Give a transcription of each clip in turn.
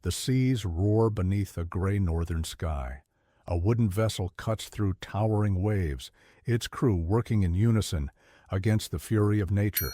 The seas roar beneath a gray northern sky. A wooden vessel cuts through towering waves, its crew working in unison against the fury of nature.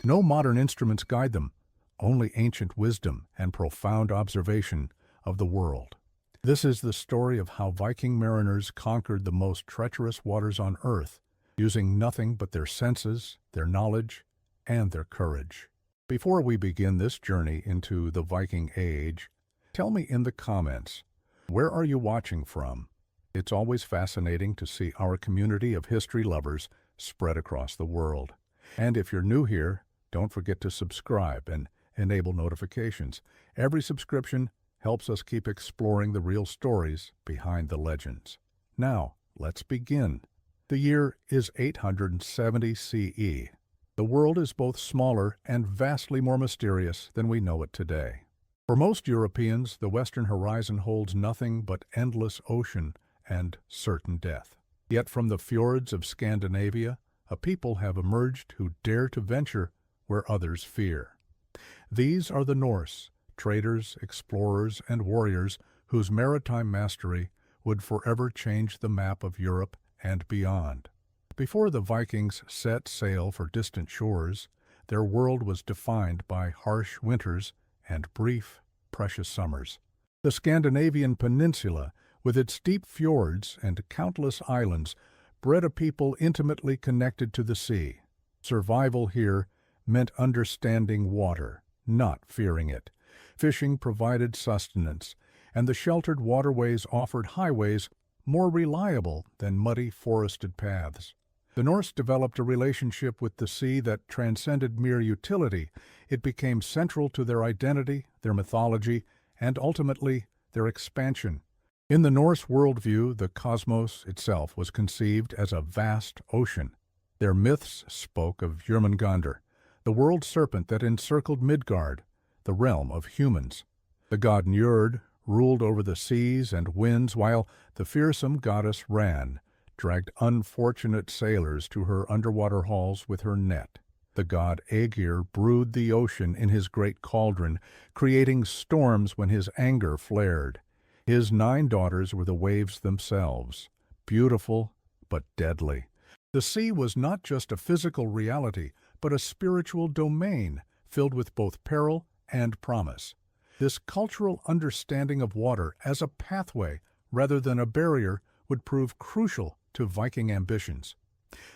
No modern instruments guide them, only ancient wisdom and profound observation of the world. This is the story of how Viking mariners conquered the most treacherous waters on earth, using nothing but their senses, their knowledge, and their courage. Before we begin this journey into the Viking Age, tell me in the comments, where are you watching from? It's always fascinating to see our community of history lovers spread across the world. And if you're new here, don't forget to subscribe and enable notifications. Every subscription helps us keep exploring the real stories behind the legends. Now, let's begin. The year is 870 CE. The world is both smaller and vastly more mysterious than we know it today. For most Europeans, the western horizon holds nothing but endless ocean and certain death. Yet from the fjords of Scandinavia, a people have emerged who dare to venture where others fear. These are the Norse, traders, explorers, and warriors whose maritime mastery would forever change the map of Europe and beyond. Before the Vikings set sail for distant shores, their world was defined by harsh winters and brief, precious summers. The Scandinavian peninsula, with its deep fjords and countless islands, bred a people intimately connected to the sea. Survival here meant understanding water, not fearing it. Fishing provided sustenance, and the sheltered waterways offered highways more reliable than muddy forested paths. The Norse developed a relationship with the sea that transcended mere utility. It became central to their identity, their mythology, and ultimately their expansion. In the Norse worldview, the cosmos itself was conceived as a vast ocean. Their myths spoke of Jörmungandr, the world serpent that encircled Midgard, the realm of humans. The god Njord ruled over the seas and winds, while the fearsome goddess Ran dragged unfortunate sailors to her underwater halls with her net. The god Aegir brewed the ocean in his great cauldron, creating storms when his anger flared. His 9 daughters were the waves themselves, beautiful but deadly. The sea was not just a physical reality, but a spiritual domain filled with both peril and promise. This cultural understanding of water as a pathway rather than a barrier would prove crucial to Viking ambitions.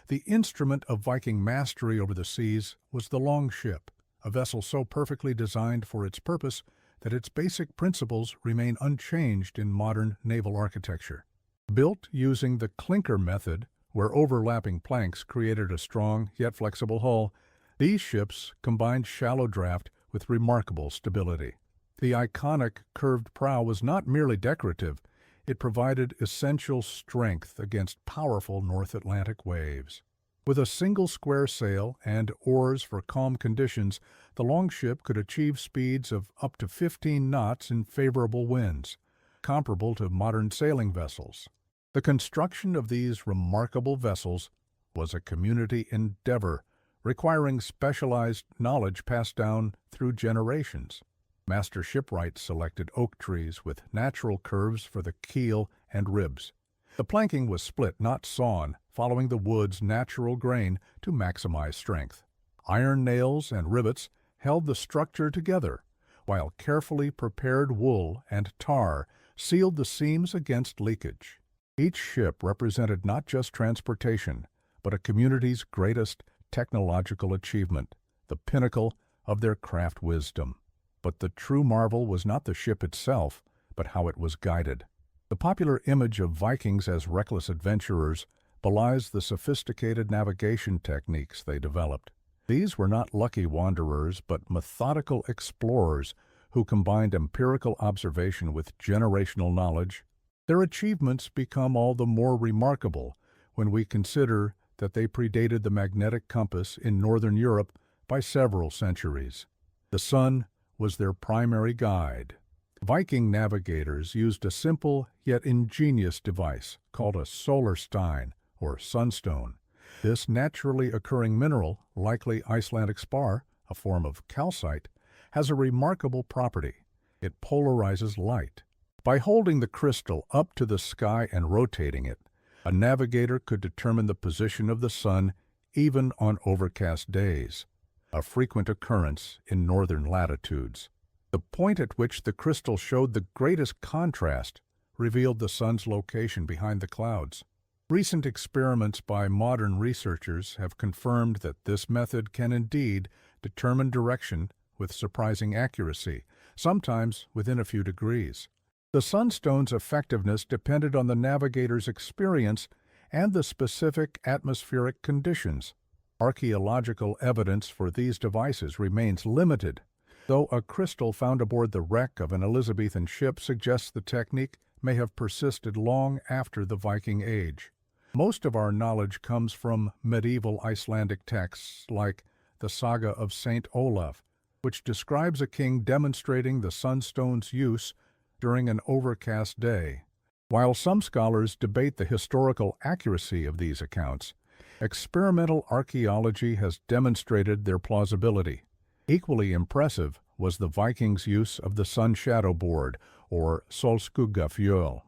The instrument of Viking mastery over the seas was the longship, a vessel so perfectly designed for its purpose that its basic principles remain unchanged in modern naval architecture. Built using the clinker method, where overlapping planks created a strong yet flexible hull, these ships combined shallow draft with remarkable stability. The iconic curved prow was not merely decorative, it provided essential strength against powerful North Atlantic waves. With a single square sail and oars for calm conditions, the longship could achieve speeds of up to 15 knots in favorable winds, comparable to modern sailing vessels. The construction of these remarkable vessels was a community endeavor, requiring specialized knowledge passed down through generations. Master shipwrights selected oak trees with natural curves for the keel and ribs. The planking was split, not sawn, following the wood's natural grain to maximize strength. Iron nails and rivets held the structure together, while carefully prepared wool and tar sealed the seams against leakage. Each ship represented not just transportation, but a community's greatest technological achievement, the pinnacle of their craft wisdom. But the true marvel was not the ship itself, but how it was guided. The popular image of Vikings as reckless adventurers belies the sophisticated navigation techniques they developed. These were not lucky wanderers, but methodical explorers who combined empirical observation with generational knowledge. Their achievements become all the more remarkable when we consider that they predated the magnetic compass in northern Europe by several centuries. The sun was their primary guide. Viking navigators used a simple yet ingenious device called a solar stein, or sunstone. This naturally occurring mineral, likely Icelandic spar, a form of calcite, has a remarkable property. It polarizes light. By holding the crystal up to the sky and rotating it, a navigator could determine the position of the sun even on overcast days, a frequent occurrence in northern latitudes. The point at which the crystal showed the greatest contrast revealed the sun's location behind the clouds. Recent experiments by modern researchers have confirmed that this method can indeed determine direction with surprising accuracy, sometimes within a few degrees. The sunstone's effectiveness depended on the navigator's experience and the specific atmospheric conditions. Archaeological evidence for these devices remains limited, though a crystal found aboard the wreck of an Elizabethan ship suggests the technique may have persisted long after the Viking Age. Most of our knowledge comes from medieval Icelandic texts like the Saga of Saint Olaf, which describes a king demonstrating the sunstone's use during an overcast day. While some scholars debate the historical accuracy of these accounts, experimental archaeology has demonstrated their plausibility. Equally impressive was the Vikings' use of the sun shadow board, or solskuggafjöl.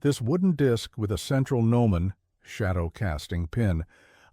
This wooden disc with a central gnomon, shadow-casting pin,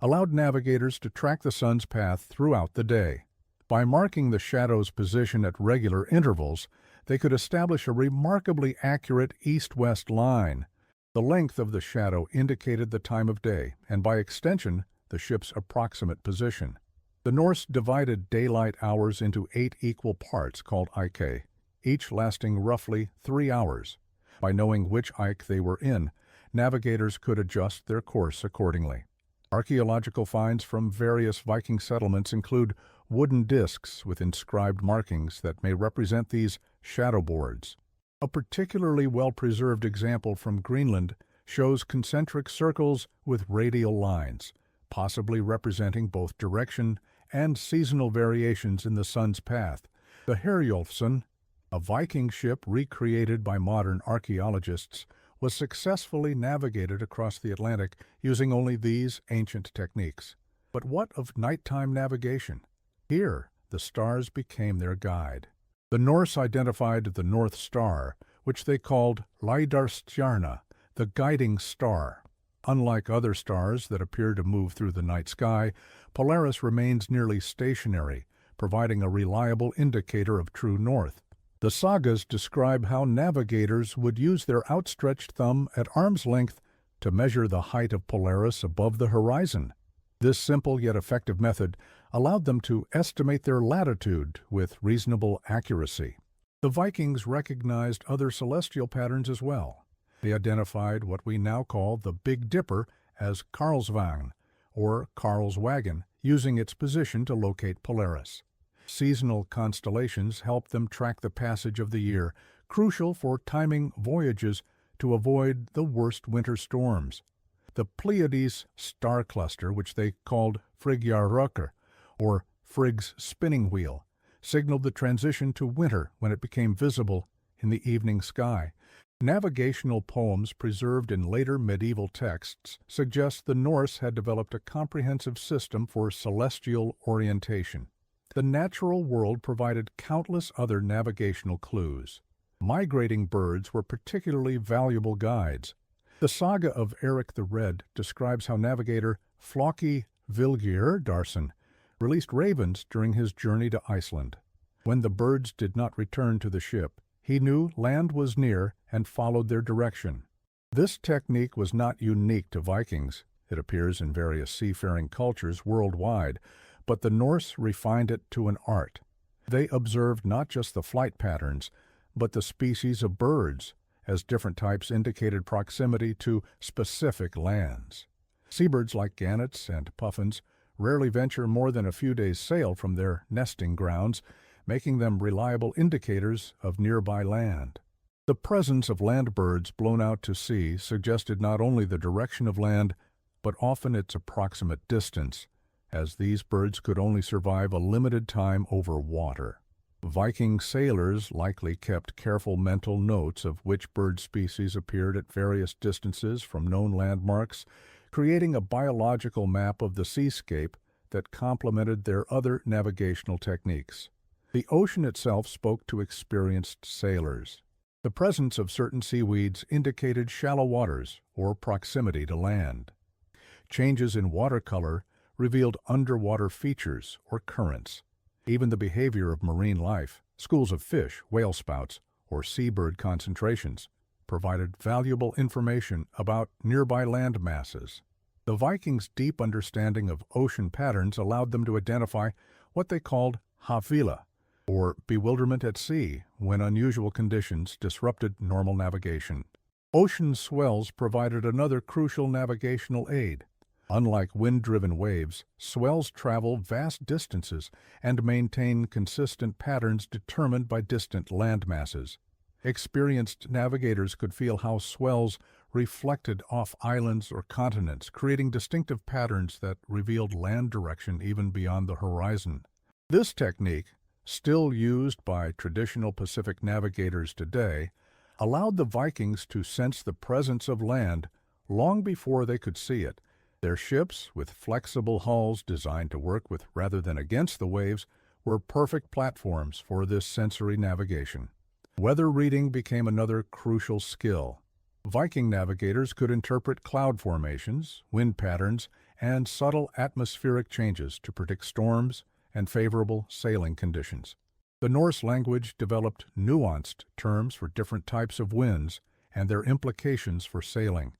allowed navigators to track the sun's path throughout the day. By marking the shadow's position at regular intervals, they could establish a remarkably accurate east-west line. The length of the shadow indicated the time of day, and by extension, the ship's approximate position. The Norse divided daylight hours into 8 equal parts called ike, each lasting roughly 3 hours. By knowing which ike they were in, navigators could adjust their course accordingly. Archaeological finds from various Viking settlements include wooden discs with inscribed markings that may represent these shadow boards. A particularly well-preserved example from Greenland shows concentric circles with radial lines, possibly representing both direction and seasonal variations in the sun's path. The Herjolfsson, a Viking ship recreated by modern archaeologists, was successfully navigated across the Atlantic using only these ancient techniques. But what of nighttime navigation? Here, the stars became their guide. The Norse identified the North Star, which they called Leidarstjarna, the guiding star. Unlike other stars that appear to move through the night sky, Polaris remains nearly stationary, providing a reliable indicator of true north. The sagas describe how navigators would use their outstretched thumb at arm's length to measure the height of Polaris above the horizon. This simple yet effective method allowed them to estimate their latitude with reasonable accuracy. The Vikings recognized other celestial patterns as well. They identified what we now call the Big Dipper as Karlsvagn, or Karl's Wagon, using its position to locate Polaris. Seasonal constellations helped them track the passage of the year, crucial for timing voyages to avoid the worst winter storms. The Pleiades star cluster, which they called Frigjarrökkr, or Frigg's spinning wheel, signaled the transition to winter when it became visible in the evening sky. Navigational poems preserved in later medieval texts suggest the Norse had developed a comprehensive system for celestial orientation. The natural world provided countless other navigational clues. Migrating birds were particularly valuable guides. The saga of Eric the Red describes how navigator Floki Vilgirdarson released ravens during his journey to Iceland. When the birds did not return to the ship, he knew land was near and followed their direction. This technique was not unique to Vikings. It appears in various seafaring cultures worldwide, but the Norse refined it to an art. They observed not just the flight patterns, but the species of birds, as different types indicated proximity to specific lands. Seabirds like gannets and puffins rarely venture more than a few days' sail from their nesting grounds, making them reliable indicators of nearby land. The presence of land birds blown out to sea suggested not only the direction of land, but often its approximate distance, as these birds could only survive a limited time over water. Viking sailors likely kept careful mental notes of which bird species appeared at various distances from known landmarks, creating a biological map of the seascape that complemented their other navigational techniques. The ocean itself spoke to experienced sailors. The presence of certain seaweeds indicated shallow waters or proximity to land. Changes in water color revealed underwater features or currents. Even the behavior of marine life, schools of fish, whale spouts, or seabird concentrations, provided valuable information about nearby land masses. The Vikings' deep understanding of ocean patterns allowed them to identify what they called havila, or bewilderment at sea, when unusual conditions disrupted normal navigation. Ocean swells provided another crucial navigational aid. Unlike wind-driven waves, swells travel vast distances and maintain consistent patterns determined by distant land masses. Experienced navigators could feel how swells reflected off islands or continents, creating distinctive patterns that revealed land direction even beyond the horizon. This technique, still used by traditional Pacific navigators today, allowed the Vikings to sense the presence of land long before they could see it. Their ships, with flexible hulls designed to work with rather than against the waves, were perfect platforms for this sensory navigation. Weather reading became another crucial skill. Viking navigators could interpret cloud formations, wind patterns, and subtle atmospheric changes to predict storms and favorable sailing conditions. The Norse language developed nuanced terms for different types of winds and their implications for sailing.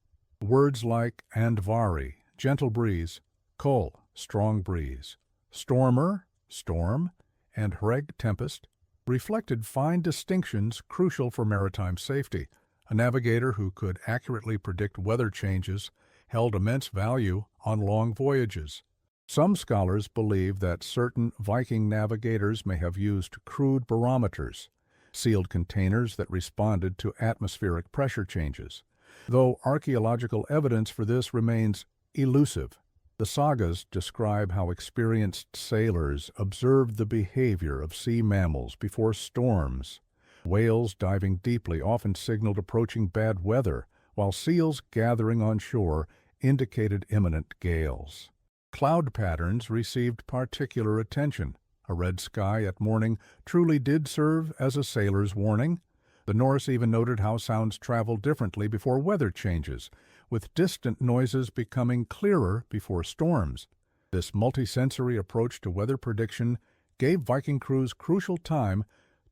Words like andvari, gentle breeze, kol, strong breeze, stormer, storm, and hreg, tempest, reflected fine distinctions crucial for maritime safety. A navigator who could accurately predict weather changes held immense value on long voyages. Some scholars believe that certain Viking navigators may have used crude barometers, sealed containers that responded to atmospheric pressure changes, though archaeological evidence for this remains elusive. The sagas describe how experienced sailors observed the behavior of sea mammals before storms. Whales diving deeply often signaled approaching bad weather, while seals gathering on shore indicated imminent gales. Cloud patterns received particular attention. A red sky at morning truly did serve as a sailor's warning. The Norse even noted how sounds traveled differently before weather changes, with distant noises becoming clearer before storms. This multisensory approach to weather prediction gave Viking crews crucial time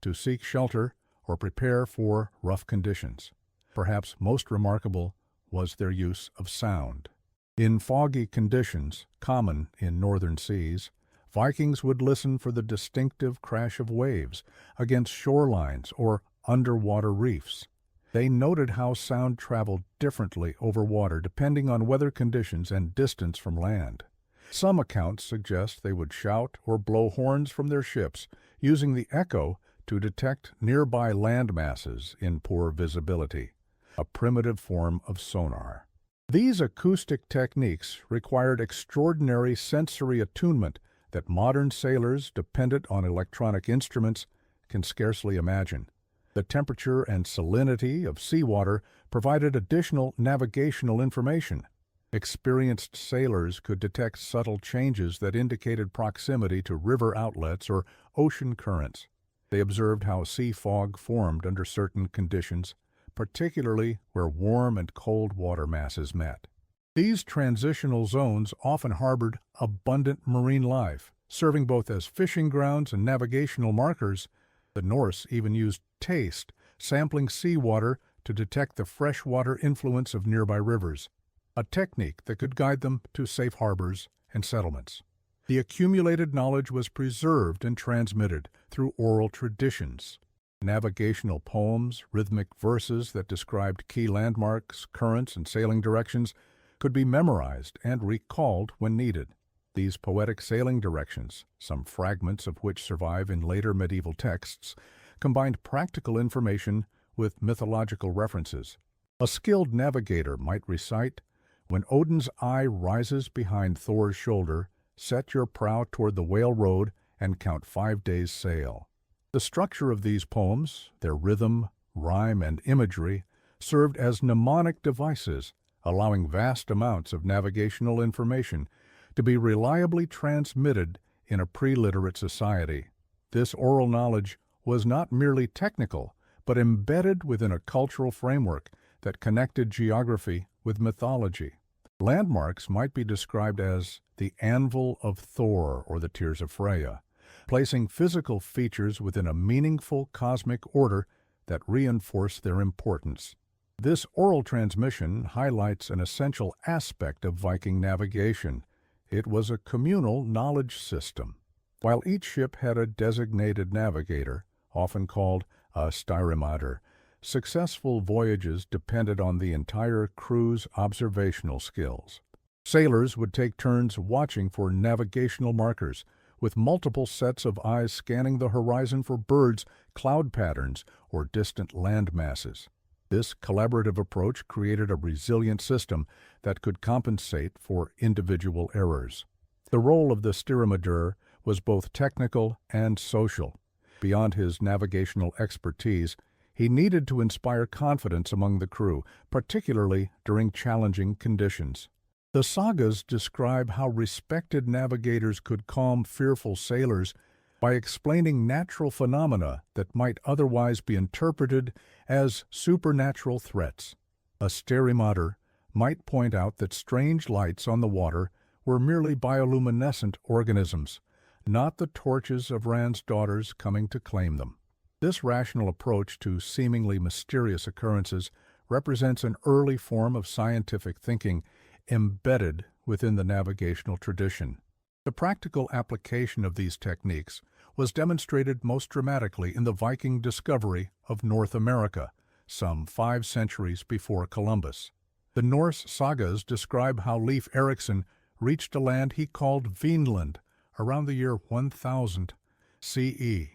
to seek shelter or prepare for rough conditions. Perhaps most remarkable was their use of sound. In foggy conditions, common in northern seas, Vikings would listen for the distinctive crash of waves against shorelines or underwater reefs. They noted how sound traveled differently over water depending on weather conditions and distance from land. Some accounts suggest they would shout or blow horns from their ships, using the echo to detect nearby land masses in poor visibility, a primitive form of sonar. These acoustic techniques required extraordinary sensory attunement that modern sailors dependent on electronic instruments can scarcely imagine. The temperature and salinity of seawater provided additional navigational information. Experienced sailors could detect subtle changes that indicated proximity to river outlets or ocean currents. They observed how sea fog formed under certain conditions, particularly where warm and cold water masses met. These transitional zones often harbored abundant marine life, serving both as fishing grounds and navigational markers. The Norse even used taste, sampling seawater to detect the freshwater influence of nearby rivers, a technique that could guide them to safe harbors and settlements. The accumulated knowledge was preserved and transmitted through oral traditions. Navigational poems, rhythmic verses that described key landmarks, currents, and sailing directions could be memorized and recalled when needed. These poetic sailing directions, some fragments of which survive in later medieval texts, combined practical information with mythological references. A skilled navigator might recite, "When Odin's eye rises behind Thor's shoulder, set your prow toward the whale road and count 5 days' sail." The structure of these poems, their rhythm, rhyme, and imagery, served as mnemonic devices, allowing vast amounts of navigational information to be reliably transmitted in a pre-literate society. This oral knowledge was not merely technical, but embedded within a cultural framework that connected geography with mythology. Landmarks might be described as the anvil of Thor or the tears of Freya, placing physical features within a meaningful cosmic order that reinforce their importance. This oral transmission highlights an essential aspect of Viking navigation. It was a communal knowledge system. While each ship had a designated navigator, often called a styrmaður, successful voyages depended on the entire crew's observational skills. Sailors would take turns watching for navigational markers, with multiple sets of eyes scanning the horizon for birds, cloud patterns, or distant land masses. This collaborative approach created a resilient system that could compensate for individual errors. The role of the styrmaður was both technical and social. Beyond his navigational expertise, he needed to inspire confidence among the crew, particularly during challenging conditions. The sagas describe how respected navigators could calm fearful sailors by explaining natural phenomena that might otherwise be interpreted as supernatural threats. A styrmaður might point out that strange lights on the water were merely bioluminescent organisms, not the torches of Ran's daughters coming to claim them. This rational approach to seemingly mysterious occurrences represents an early form of scientific thinking embedded within the navigational tradition. The practical application of these techniques was demonstrated most dramatically in the Viking discovery of North America, some 5 centuries before Columbus. The Norse sagas describe how Leif Erikson reached a land he called Vinland around the year 1000 CE.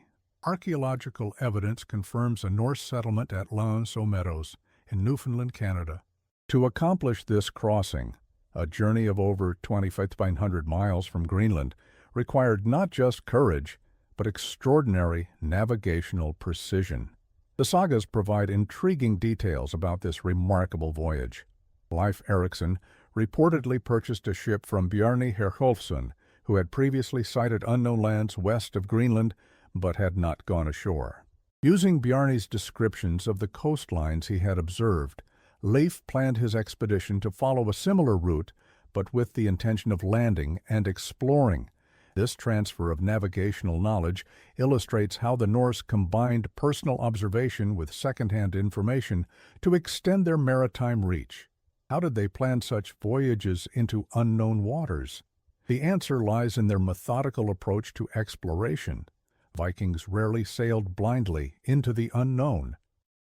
Archaeological evidence confirms a Norse settlement at L'Anse aux Meadows in Newfoundland, Canada. To accomplish this crossing, a journey of over 2,500 miles from Greenland required not just courage, but extraordinary navigational precision. The sagas provide intriguing details about this remarkable voyage. Leif Erikson reportedly purchased a ship from Bjarni Herjolfsson, who had previously sighted unknown lands west of Greenland but had not gone ashore. Using Bjarni's descriptions of the coastlines he had observed, Leif planned his expedition to follow a similar route, but with the intention of landing and exploring. This transfer of navigational knowledge illustrates how the Norse combined personal observation with second-hand information to extend their maritime reach. How did they plan such voyages into unknown waters? The answer lies in their methodical approach to exploration. Vikings rarely sailed blindly into the unknown.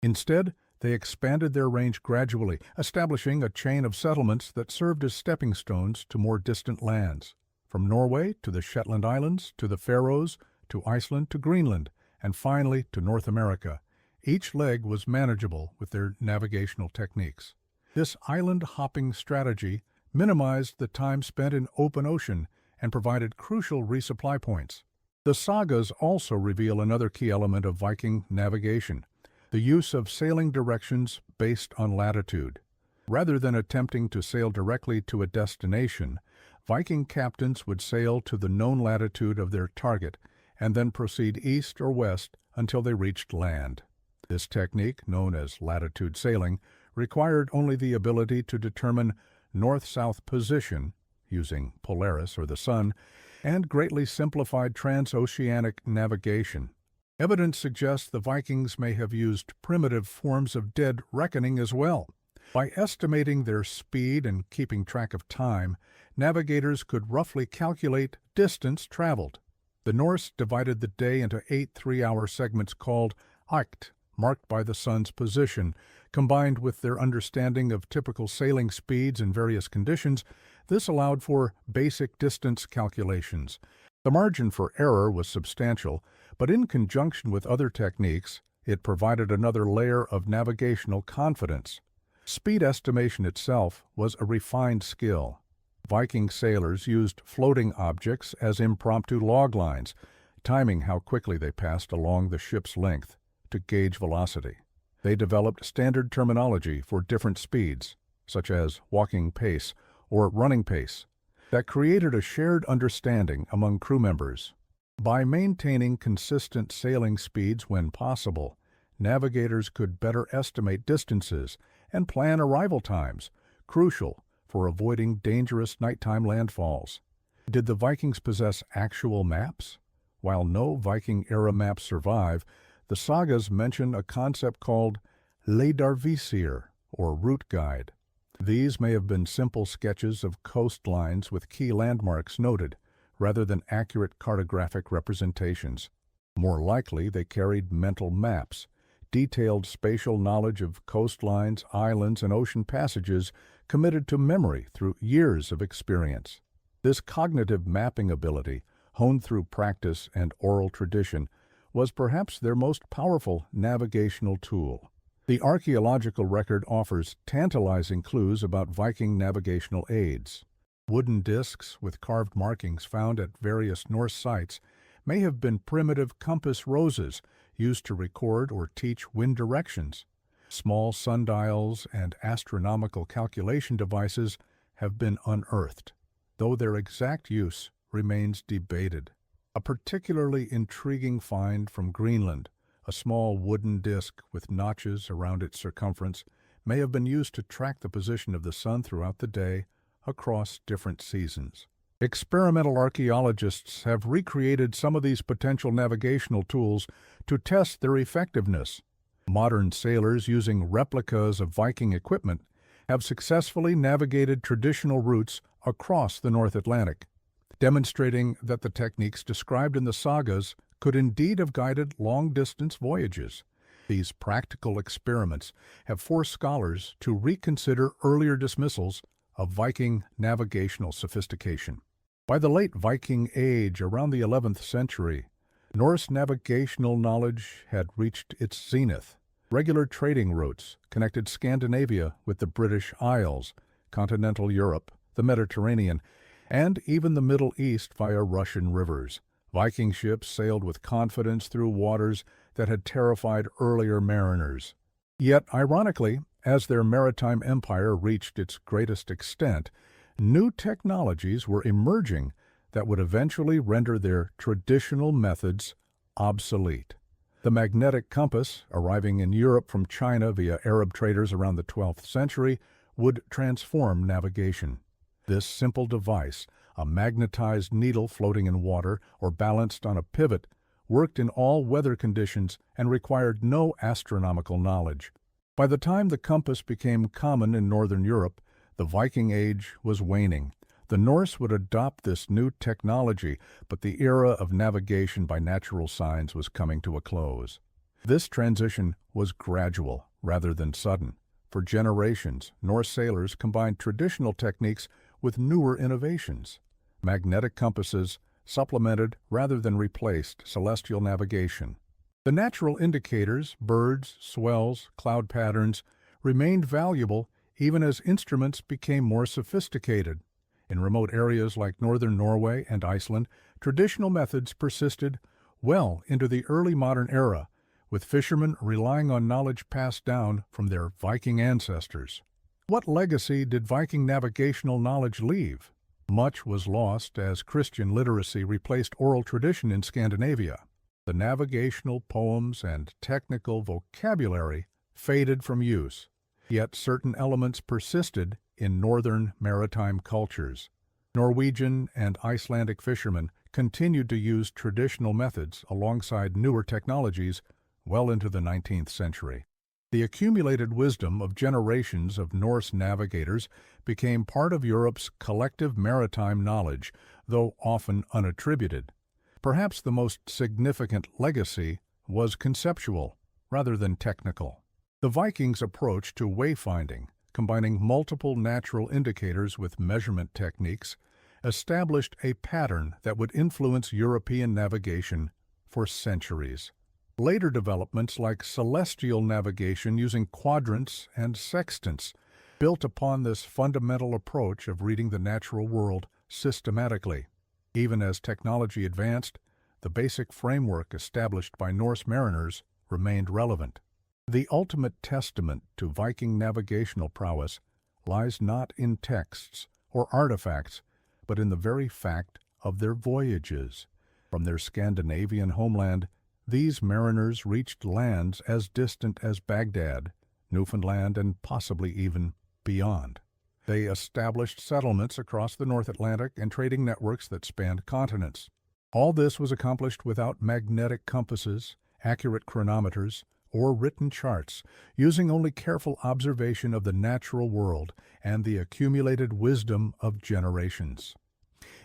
Instead, they expanded their range gradually, establishing a chain of settlements that served as stepping stones to more distant lands. From Norway to the Shetland Islands, to the Faroes, to Iceland, to Greenland, and finally to North America, each leg was manageable with their navigational techniques. This island-hopping strategy minimized the time spent in open ocean and provided crucial resupply points. The sagas also reveal another key element of Viking navigation: the use of sailing directions based on latitude. Rather than attempting to sail directly to a destination, Viking captains would sail to the known latitude of their target and then proceed east or west until they reached land. This technique, known as latitude sailing, required only the ability to determine north-south position, using Polaris or the sun, and greatly simplified transoceanic navigation. Evidence suggests the Vikings may have used primitive forms of dead reckoning as well. By estimating their speed and keeping track of time, navigators could roughly calculate distance traveled. The Norse divided the day into 8 3-hour segments called akt, marked by the sun's position. Combined with their understanding of typical sailing speeds in various conditions, this allowed for basic distance calculations. The margin for error was substantial, but in conjunction with other techniques, it provided another layer of navigational confidence. Speed estimation itself was a refined skill. Viking sailors used floating objects as impromptu log lines, timing how quickly they passed along the ship's length to gauge velocity. They developed standard terminology for different speeds, such as walking pace or running pace, that created a shared understanding among crew members. By maintaining consistent sailing speeds when possible, navigators could better estimate distances and plan arrival times, crucial for avoiding dangerous nighttime landfalls. Did the Vikings possess actual maps? While no Viking-era maps survive, the sagas mention a concept called leiðarvísir, or route guide. These may have been simple sketches of coastlines with key landmarks noted, rather than accurate cartographic representations. More likely, they carried mental maps, detailed spatial knowledge of coastlines, islands, and ocean passages committed to memory through years of experience. This cognitive mapping ability, honed through practice and oral tradition, was perhaps their most powerful navigational tool. The archaeological record offers tantalizing clues about Viking navigational aids. Wooden discs with carved markings found at various Norse sites may have been primitive compass roses used to record or teach wind directions. Small sundials and astronomical calculation devices have been unearthed, though their exact use remains debated. A particularly intriguing find from Greenland, a small wooden disc with notches around its circumference, may have been used to track the position of the sun throughout the day across different seasons. Experimental archaeologists have recreated some of these potential navigational tools to test their effectiveness. Modern sailors using replicas of Viking equipment have successfully navigated traditional routes across the North Atlantic, demonstrating that the techniques described in the sagas could indeed have guided long-distance voyages. These practical experiments have forced scholars to reconsider earlier dismissals of Viking navigational sophistication. By the late Viking Age, around the 11th century, Norse navigational knowledge had reached its zenith. Regular trading routes connected Scandinavia with the British Isles, continental Europe, the Mediterranean, and even the Middle East via Russian rivers. Viking ships sailed with confidence through waters that had terrified earlier mariners. Yet, ironically, as their maritime empire reached its greatest extent, new technologies were emerging that would eventually render their traditional methods obsolete. The magnetic compass, arriving in Europe from China via Arab traders around the 12th century, would transform navigation. This simple device, a magnetized needle floating in water or balanced on a pivot, worked in all weather conditions and required no astronomical knowledge. By the time the compass became common in Northern Europe, the Viking Age was waning. The Norse would adopt this new technology, but the era of navigation by natural signs was coming to a close. This transition was gradual rather than sudden. For generations, Norse sailors combined traditional techniques with newer innovations. Magnetic compasses supplemented rather than replaced celestial navigation. The natural indicators, birds, swells, cloud patterns, remained valuable even as instruments became more sophisticated. In remote areas like northern Norway and Iceland, traditional methods persisted well into the early modern era, with fishermen relying on knowledge passed down from their Viking ancestors. What legacy did Viking navigational knowledge leave? Much was lost as Christian literacy replaced oral tradition in Scandinavia. The navigational poems and technical vocabulary faded from use, yet certain elements persisted in northern maritime cultures. Norwegian and Icelandic fishermen continued to use traditional methods alongside newer technologies well into the 19th century. The accumulated wisdom of generations of Norse navigators became part of Europe's collective maritime knowledge, though often unattributed. Perhaps the most significant legacy was conceptual, rather than technical. The Vikings' approach to wayfinding, combining multiple natural indicators with measurement techniques, established a pattern that would influence European navigation for centuries. Later developments like celestial navigation using quadrants and sextants built upon this fundamental approach of reading the natural world systematically. Even as technology advanced, the basic framework established by Norse mariners remained relevant. The ultimate testament to Viking navigational prowess lies not in texts or artifacts, but in the very fact of their voyages. From their Scandinavian homeland, these mariners reached lands as distant as Baghdad, Newfoundland, and possibly even beyond. They established settlements across the North Atlantic and trading networks that spanned continents. All this was accomplished without magnetic compasses, accurate chronometers, or written charts, using only careful observation of the natural world and the accumulated wisdom of generations.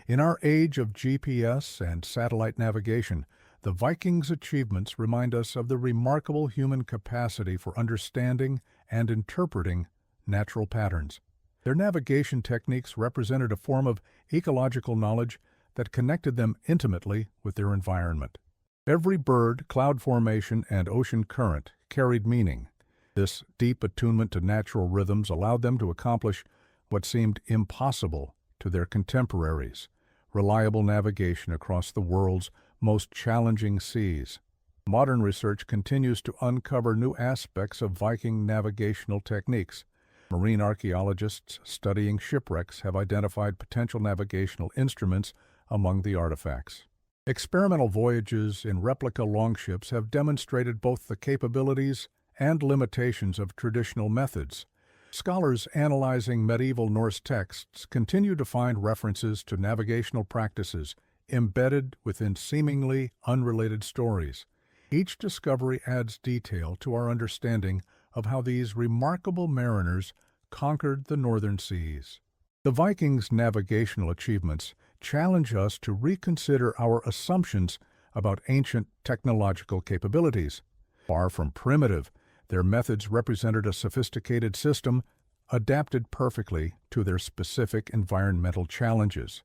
In our age of GPS and satellite navigation, the Vikings' achievements remind us of the remarkable human capacity for understanding and interpreting natural patterns. Their navigation techniques represented a form of ecological knowledge that connected them intimately with their environment. Every bird, cloud formation, and ocean current carried meaning. This deep attunement to natural rhythms allowed them to accomplish what seemed impossible to their contemporaries: reliable navigation across the world's most challenging seas. Modern research continues to uncover new aspects of Viking navigational techniques. Marine archaeologists studying shipwrecks have identified potential navigational instruments among the artifacts. Experimental voyages in replica longships have demonstrated both the capabilities and limitations of traditional methods. Scholars analyzing medieval Norse texts continue to find references to navigational practices embedded within seemingly unrelated stories. Each discovery adds detail to our understanding of how these remarkable mariners conquered the northern seas. The Vikings' navigational achievements challenge us to reconsider our assumptions about ancient technological capabilities. Far from primitive, their methods represented a sophisticated system adapted perfectly to their specific environmental challenges.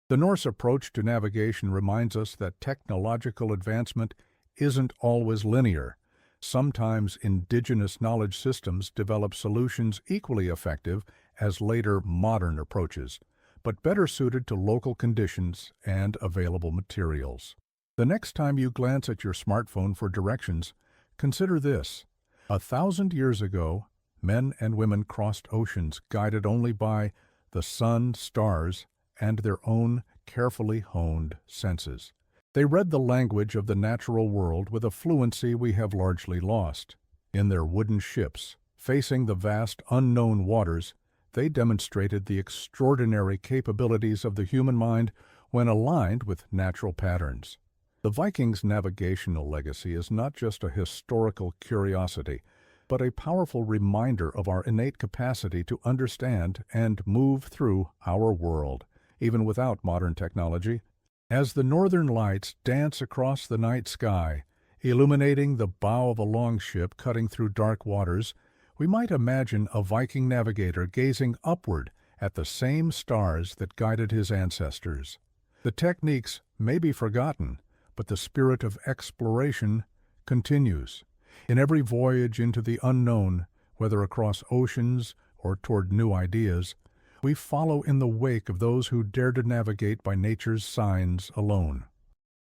The Norse approach to navigation reminds us that technological advancement isn't always linear. Sometimes indigenous knowledge systems develop solutions equally effective as later modern approaches, but better suited to local conditions and available materials. The next time you glance at your smartphone for directions, consider this. 1,000 years ago, men and women crossed oceans guided only by the sun, stars, and their own carefully honed senses. They read the language of the natural world with a fluency we have largely lost. In their wooden ships, facing the vast unknown waters, they demonstrated the extraordinary capabilities of the human mind when aligned with natural patterns. The Vikings' navigational legacy is not just a historical curiosity, but a powerful reminder of our innate capacity to understand and move through our world, even without modern technology. As the northern lights dance across the night sky, illuminating the bow of a longship cutting through dark waters, we might imagine a Viking navigator gazing upward at the same stars that guided his ancestors. The techniques may be forgotten, but the spirit of exploration continues. In every voyage into the unknown, whether across oceans or toward new ideas, we follow in the wake of those who dare to navigate by nature's signs alone.